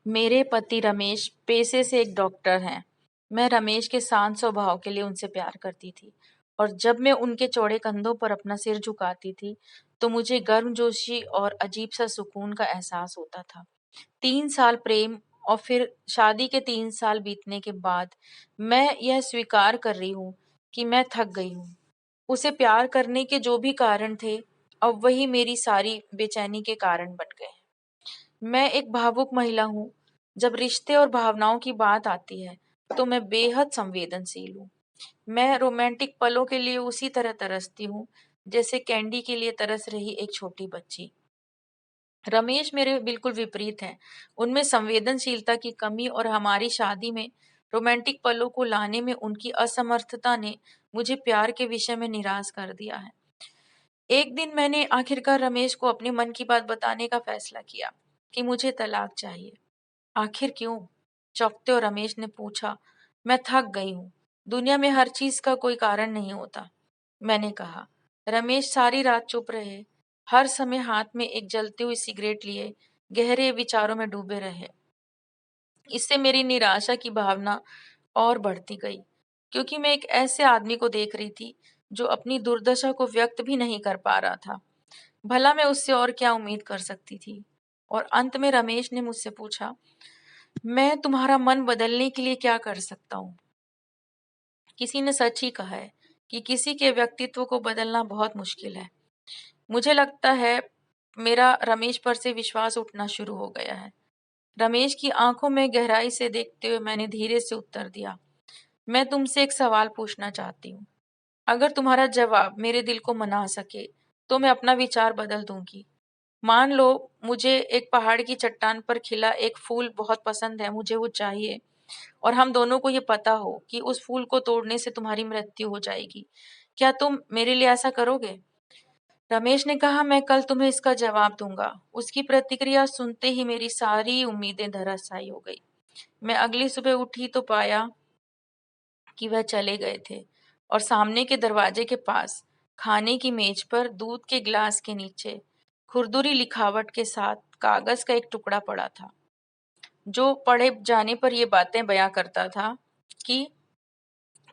मेरे पति रमेश पेशे से एक डॉक्टर हैं। मैं रमेश के शांत स्वभाव के लिए उनसे प्यार करती थी और जब मैं उनके चौड़े कंधों पर अपना सिर झुकाती थी तो मुझे गर्मजोशी और अजीब सा सुकून का एहसास होता था। 3 साल प्रेम और फिर शादी के 3 साल बीतने के बाद मैं यह स्वीकार कर रही हूँ कि मैं थक गई हूँ। उसे प्यार करने के जो भी कारण थे, अब वही मेरी सारी बेचैनी के कारण बन गए। मैं एक भावुक महिला हूँ। जब रिश्ते और भावनाओं की बात आती है तो मैं बेहद संवेदनशील हूँ। मैं रोमांटिक पलों के लिए उसी तरह तरसती हूँ जैसे कैंडी के लिए तरस रही एक छोटी बच्ची। रमेश मेरे बिल्कुल विपरीत हैं। उनमें संवेदनशीलता की कमी और हमारी शादी में रोमांटिक पलों को लाने में उनकी असमर्थता ने मुझे प्यार के विषय में निराश कर दिया है। एक दिन मैंने आखिरकार रमेश को अपने मन की बात बताने का फैसला किया कि मुझे तलाक चाहिए। आखिर क्यों? चौंकते और रमेश ने पूछा। मैं थक गई हूँ। दुनिया में हर चीज का कोई कारण नहीं होता, मैंने कहा। रमेश सारी रात चुप रहे, हर समय हाथ में एक जलती हुई सिगरेट लिए गहरे विचारों में डूबे रहे। इससे मेरी निराशा की भावना और बढ़ती गई, क्योंकि मैं एक ऐसे आदमी को देख रही थी जो अपनी दुर्दशा को व्यक्त भी नहीं कर पा रहा था। भला मैं उससे और क्या उम्मीद कर सकती थी? और अंत में रमेश ने मुझसे पूछा, मैं तुम्हारा मन बदलने के लिए क्या कर सकता हूँ? किसी ने सच ही कहा है कि किसी के व्यक्तित्व को बदलना बहुत मुश्किल है। मुझे लगता है मेरा रमेश पर से विश्वास उठना शुरू हो गया है। रमेश की आंखों में गहराई से देखते हुए मैंने धीरे से उत्तर दिया, मैं तुमसे एक सवाल पूछना चाहती हूँ। अगर तुम्हारा जवाब मेरे दिल को मना सके तो मैं अपना विचार बदल दूंगी। मान लो मुझे एक पहाड़ की चट्टान पर खिला एक फूल बहुत पसंद है, मुझे वो चाहिए और हम दोनों को ये पता हो कि उस फूल को तोड़ने से तुम्हारी मृत्यु हो जाएगी। क्या तुम मेरे लिए ऐसा करोगे? रमेश ने कहा, मैं कल तुम्हें इसका जवाब दूंगा। उसकी प्रतिक्रिया सुनते ही मेरी सारी उम्मीदें धराशायी हो गई। मैं अगली सुबह उठी तो पाया कि वह चले गए थे और सामने के दरवाजे के पास खाने की मेज पर दूध के गिलास के नीचे खुरदुरी लिखावट के साथ कागज का एक टुकड़ा पड़ा था, जो पढ़े जाने पर ये बातें बयां करता था कि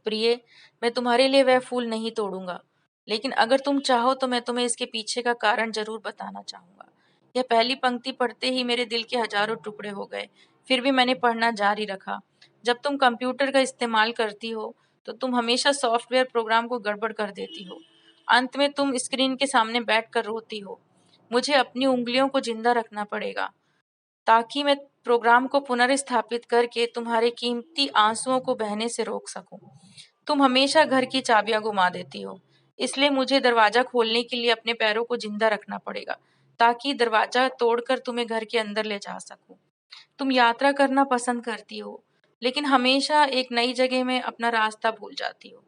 प्रिय, मैं तुम्हारे लिए वह फूल नहीं तोड़ूंगा, लेकिन अगर तुम चाहो तो मैं तुम्हें इसके पीछे का कारण जरूर बताना चाहूंगा। यह पहली पंक्ति पढ़ते ही मेरे दिल के हजारों टुकड़े हो गए। फिर भी मैंने पढ़ना जारी रखा। जब तुम कंप्यूटर का इस्तेमाल करती हो तो तुम हमेशा सॉफ्टवेयर प्रोग्राम को गड़बड़ कर देती हो। अंत में तुम स्क्रीन के सामने बैठकर रोती हो। मुझे अपनी उंगलियों को जिंदा रखना पड़ेगा ताकि मैं प्रोग्राम को पुनर्स्थापित करके तुम्हारे कीमती आंसुओं को बहने से रोक सकूं। तुम हमेशा घर की चाबियां गुमा देती हो, इसलिए मुझे दरवाजा खोलने के लिए अपने पैरों को जिंदा रखना पड़ेगा ताकि दरवाजा तोड़कर तुम्हें घर के अंदर ले जा सकूं। तुम यात्रा करना पसंद करती हो, लेकिन हमेशा एक नई जगह में अपना रास्ता भूल जाती हो।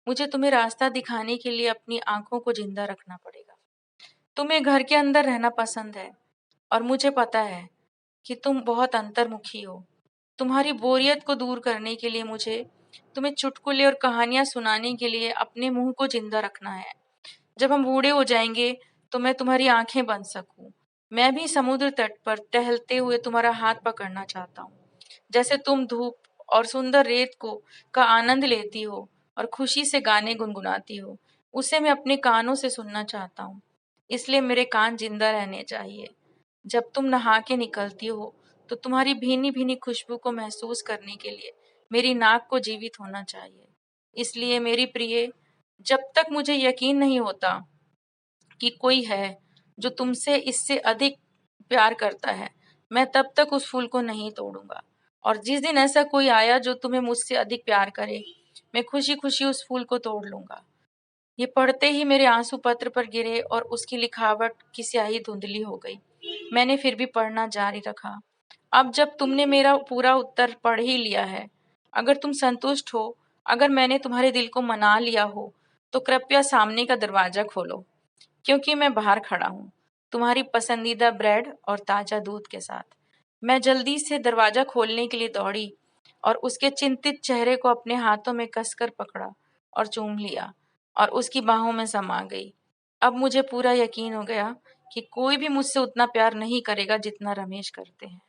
मुझे तुम्हें रास्ता दिखाने के लिए अपनी आंखों को जिंदा रखना पड़ेगा। तुम्हें घर के अंदर रहना पसंद है और मुझे पता है कि तुम बहुत अंतर्मुखी हो। तुम्हारी बोरियत को दूर करने के लिए मुझे तुम्हें चुटकुले और कहानियां सुनाने के लिए अपने मुंह को जिंदा रखना है। जब हम बूढ़े हो जाएंगे तो मैं तुम्हारी आंखें बन सकूं। मैं भी समुद्र तट पर टहलते हुए तुम्हारा हाथ पकड़ना चाहता हूँ। जैसे तुम धूप और सुंदर रेत को का आनंद लेती हो और खुशी से गाने गुनगुनाती हो, उसे मैं अपने कानों से सुनना चाहता हूँ। इसलिए मेरे कान जिंदा रहने चाहिए। जब तुम नहा के निकलती हो तो तुम्हारी भीनी भीनी खुशबू को महसूस करने के लिए मेरी नाक को जीवित होना चाहिए। इसलिए मेरी प्रिय, जब तक मुझे यकीन नहीं होता कि कोई है जो तुमसे इससे अधिक प्यार करता है, मैं तब तक उस फूल को नहीं तोड़ूंगा। और जिस दिन ऐसा कोई आया जो तुम्हें मुझसे अधिक प्यार करे, मैं खुशी खुशी उस फूल को तोड़ लूंगा। ये पढ़ते ही मेरे आंसू पत्र पर गिरे और उसकी लिखावट की स्याही धुंधली हो गई। मैंने फिर भी पढ़ना जारी रखा। अब जब तुमने मेरा पूरा उत्तर पढ़ ही लिया है, अगर तुम संतुष्ट हो, अगर मैंने तुम्हारे दिल को मना लिया हो, तो कृपया सामने का दरवाजा खोलो, क्योंकि मैं बाहर खड़ा हूँ, तुम्हारी पसंदीदा ब्रेड और ताजा दूध के साथ। मैं जल्दी से दरवाजा खोलने के लिए दौड़ी और उसके चिंतित चेहरे को अपने हाथों में कसकर पकड़ा और चूम लिया और उसकी बाहों में समा गई। अब मुझे पूरा यकीन हो गया कि कोई भी मुझसे उतना प्यार नहीं करेगा जितना रमेश करते हैं।